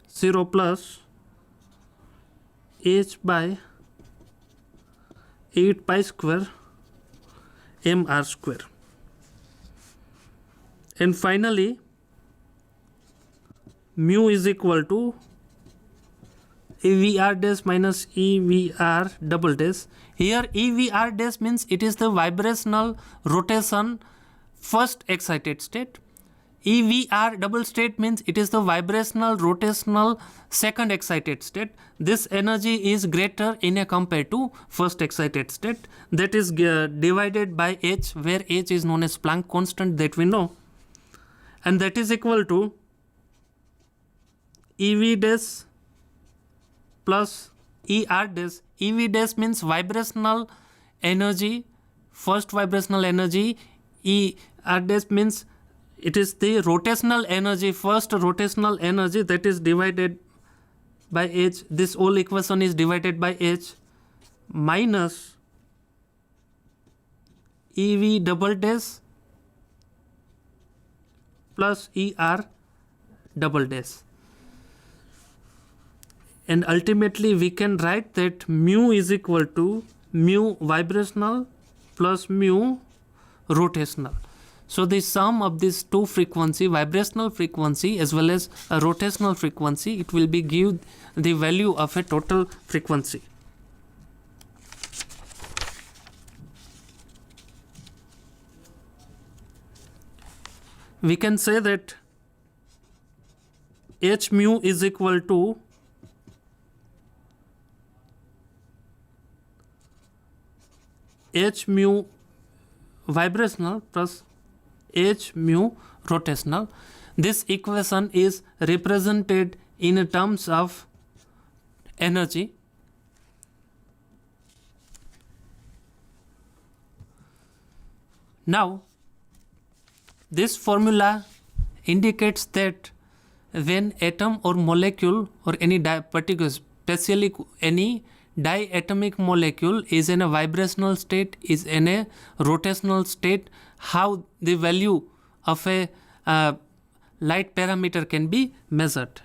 0 plus h by 8 pi square mr square. And finally, mu is equal to EVR dash minus EVR double dash. Here EVR dash means it is the vibrational rotation first excited state. EVR double state means it is the vibrational rotational second excited state. This energy is greater in a compared to first excited state. That is divided by h, where h is known as Planck constant that we know, and that is equal to EV dash plus ER dash. EV dash means vibrational energy, first vibrational energy. ER dash means it is the rotational energy, first rotational energy, that is divided by h. This whole equation is divided by h minus EV double dash plus ER double dash. And ultimately we can write that mu is equal to mu vibrational plus mu rotational. So the sum of these two frequency, vibrational frequency as well as a rotational frequency, it will be give the value of a total frequency. We can say that h mu is equal to h mu vibrational plus h mu rotational. This equation is represented in terms of energy. Now this formula indicates that when atom or molecule or any particular, especially any diatomic molecule is in a vibrational state, is in a rotational state, how the value of a light parameter can be measured.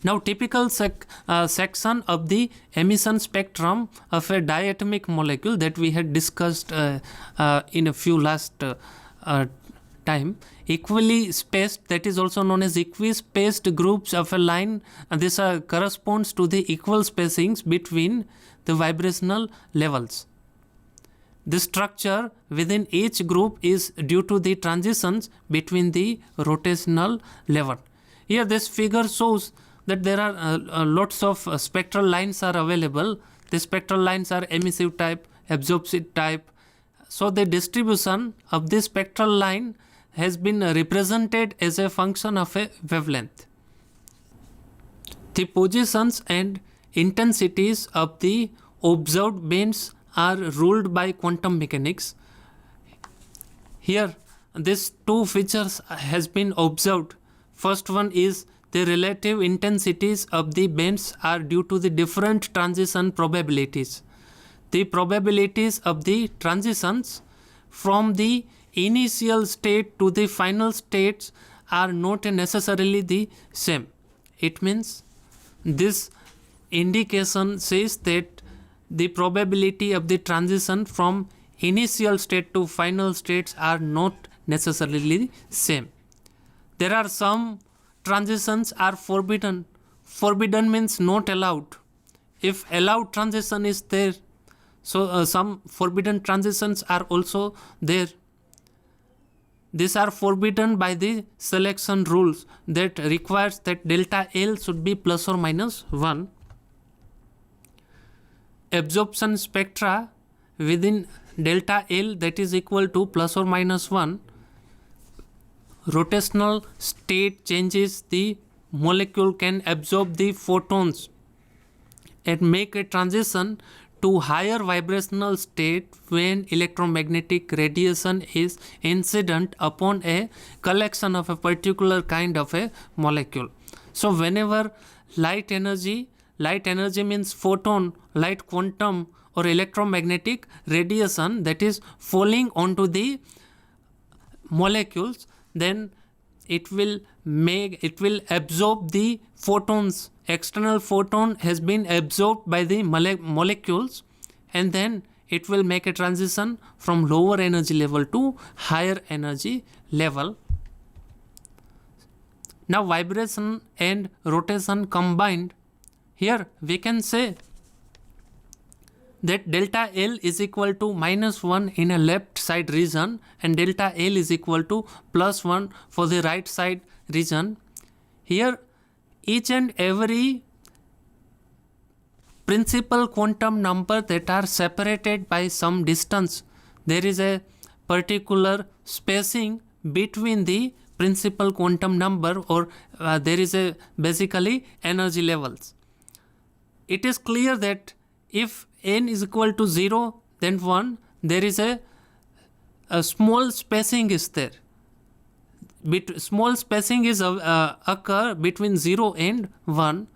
Now typical section of the emission spectrum of a diatomic molecule that we had discussed in a few last time. Equally spaced, that is also known as equispaced groups of a line, and this corresponds to the equal spacings between the vibrational levels. The structure within each group is due to the transitions between the rotational level. Here this figure shows that there are lots of spectral lines are available. The spectral lines are emissive type, absorptive type. So the distribution of this spectral line has been represented as a function of a wavelength. The positions and intensities of the observed bands are ruled by quantum mechanics. Here these two features has been observed. First one is the relative intensities of the bands are due to the different transition probabilities. The probabilities of the transitions from the initial state to the final states are not necessarily the same. It means this indication says that the probability of the transition from initial state to final states are not necessarily same. There are some transitions are forbidden. Forbidden means not allowed. If allowed transition is there, so some forbidden transitions are also there. These are forbidden by the selection rules that requires that delta L should be plus or minus 1. Absorption spectra within delta L that is equal to plus or minus 1. Rotational state changes, the molecule can absorb the photons and make a transition to higher vibrational state when electromagnetic radiation is incident upon a collection of a particular kind of a molecule. So whenever light energy light energy means photon, light quantum or electromagnetic radiation that is falling onto the molecules, then it will absorb the photons. External photon has been absorbed by the molecules, and then it will make a transition from lower energy level to higher energy level. Now vibration and rotation combined, here we can say that delta L is equal to -1 in a left side region and delta L is equal to +1 for the right side region. Here each and every principal quantum number that are separated by some distance, there is a particular spacing between the principal quantum number, or there is a basically energy levels. It is clear that if n is equal to 0, then 1, there is a small spacing is there. Small spacing is occur between 0 and 1.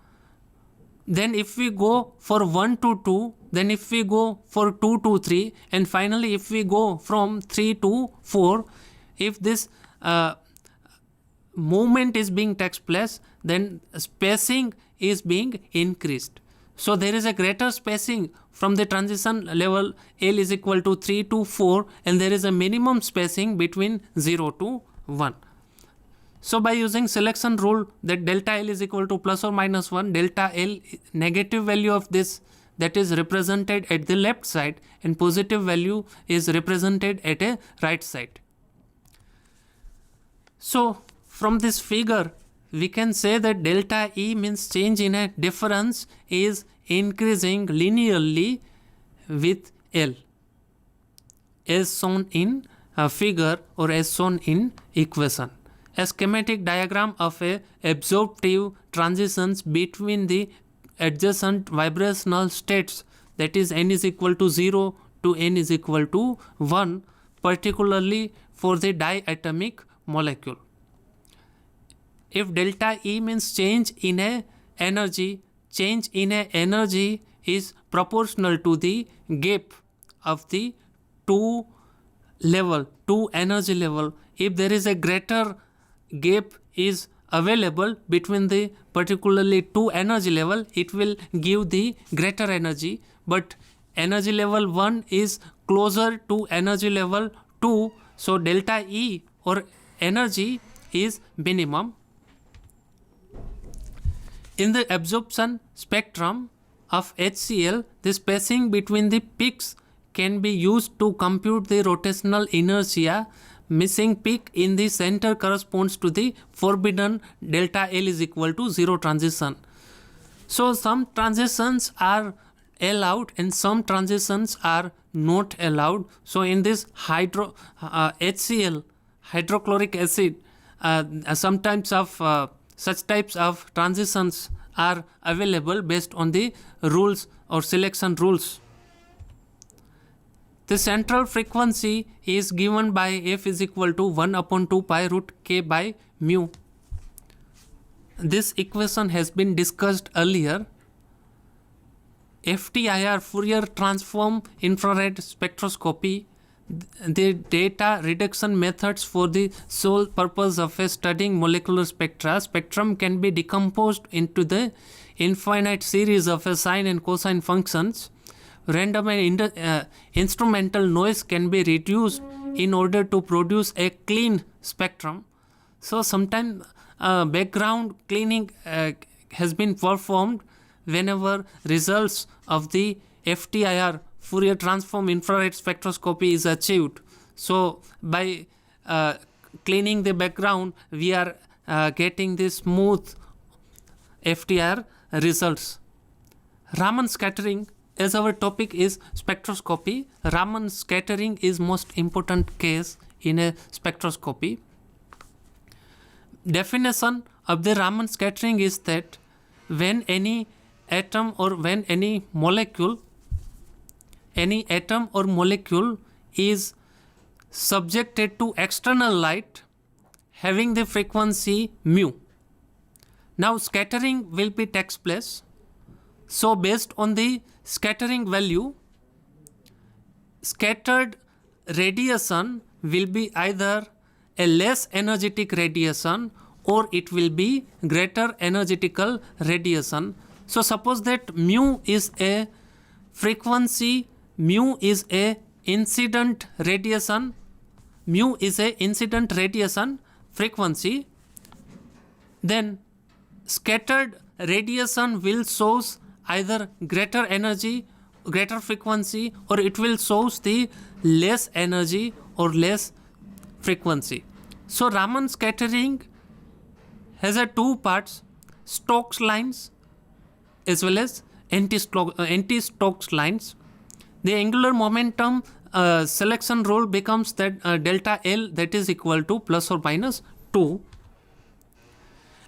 Then if we go for 1 to 2, then if we go for 2 to 3, and finally if we go from 3 to 4, if this movement is being takes place, then spacing is being increased. So there is a greater spacing from the transition level L is equal to 3 to 4, and there is a minimum spacing between 0 to 1. So by using selection rule, that delta L is equal to plus or minus 1, delta L negative value of this, that is represented at the left side, and positive value is represented at a right side. So from this figure we can say that delta E means change in a difference is increasing linearly with L, as shown in a figure or as shown in equation. A schematic diagram of a absorptive transitions between the adjacent vibrational states, that is n is equal to 0 to n is equal to 1, particularly for the diatomic molecule. If delta E means change in a energy, change in a energy is proportional to the gap of the two energy level. If there is a greater gap is available between the particularly two energy level, it will give the greater energy, but energy level 1 is closer to energy level 2, so delta E or energy is minimum. In the absorption spectrum of HCl, the spacing between the peaks can be used to compute the rotational inertia. Missing peak in the center corresponds to the forbidden delta L is equal to 0 transition. So some transitions are allowed and some transitions are not allowed. So in this HCl, hydrochloric acid, sometimes of such types of transitions are available based on the rules or selection rules. The central frequency is given by f is equal to 1 upon 2 pi root k by mu. This equation has been discussed earlier. FTIR, Fourier transform infrared spectroscopy, the data reduction methods for the sole purpose of studying molecular spectra. Spectrum can be decomposed into the infinite series of sine and cosine functions. Random and instrumental noise can be reduced in order to produce a clean spectrum. So sometimes background cleaning has been performed whenever results of the FTIR, Fourier transform infrared spectroscopy, is achieved. So by cleaning the background, we are getting the smooth FTIR results. Raman scattering, as our topic is spectroscopy, Raman scattering is most important case in a spectroscopy. Definition of the Raman scattering is that when any atom or when any atom or molecule is subjected to external light having the frequency mu. Now scattering will be takes place. So based on the scattering value, scattered radiation will be either a less energetic radiation or it will be greater energetical radiation. So suppose that mu is a frequency, mu is a incident radiation, mu is a incident radiation frequency, then scattered radiation will shows either greater energy, greater frequency, or it will shows the less energy or less frequency. So Raman scattering has a two parts, Stokes lines as well as anti-Stokes lines. The angular momentum selection rule becomes that delta L, that is equal to plus or minus 2.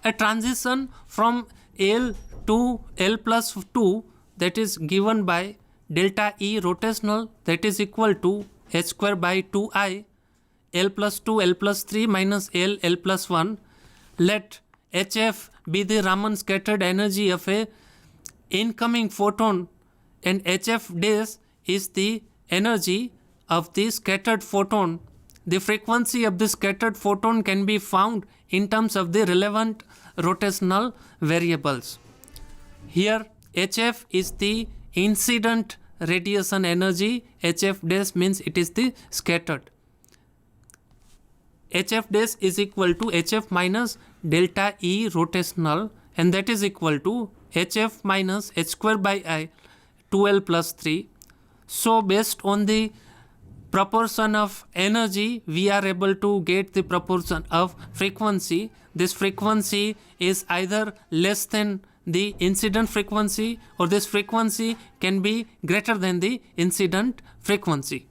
A transition from L to L plus 2, that is given by delta E rotational, that is equal to h square by 2i L plus 2 L plus 3 minus L L plus 1. Let HF be the Raman scattered energy of a incoming photon and HF dash is the energy of the scattered photon. The frequency of the scattered photon can be found in terms of the relevant rotational variables. Here HF is the incident radiation energy, HF dash means it is the scattered. HF dash is equal to HF minus delta E rotational, and that is equal to HF minus h square by I 2L plus 3. So based on the proportion of energy, we are able to get the proportion of frequency. This frequency is either less than the incident frequency or this frequency can be greater than the incident frequency.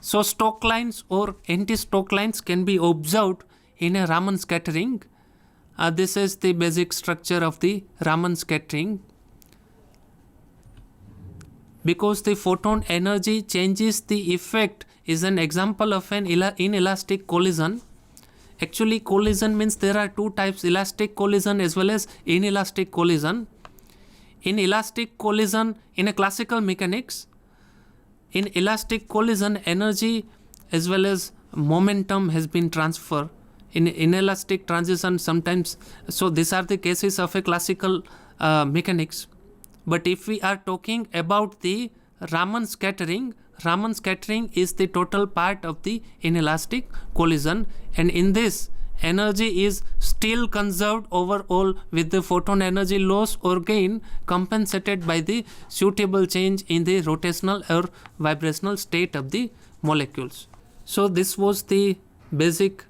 So Stokes lines or anti-Stokes lines can be observed in a Raman scattering. This is the basic structure of the Raman scattering. Because the photon energy changes, the effect is an example of an inelastic collision. Actually, collision means there are two types, elastic collision as well as inelastic collision. In elastic collision, in a classical mechanics, in elastic collision, energy as well as momentum has been transferred. In inelastic transition sometimes, so these are the cases of a classical mechanics. But if we are talking about the Raman scattering is the total part of the inelastic collision, and in this energy is still conserved overall with the photon energy loss or gain compensated by the suitable change in the rotational or vibrational state of the molecules. So this was the basic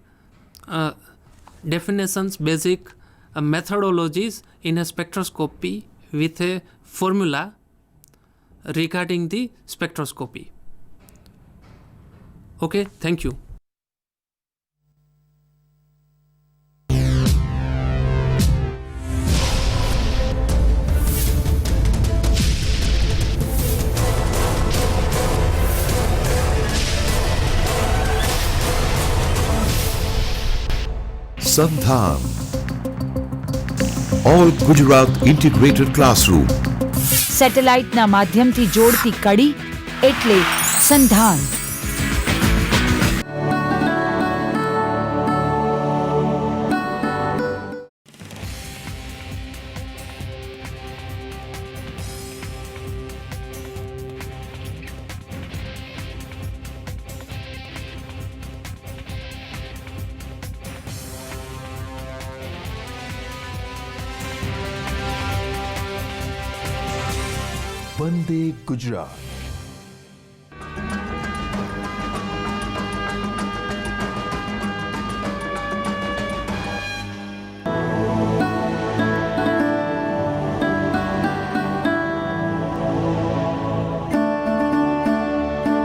definitions, basic methodologies in a spectroscopy with a formula regarding the spectroscopy. Okay, thank you. Sandhan, All Gujarat Integrated Classroom. સેટેલાઇટના માધ્યમથી જોડતી કડી એટલે સંધાન. Vande Gujarat.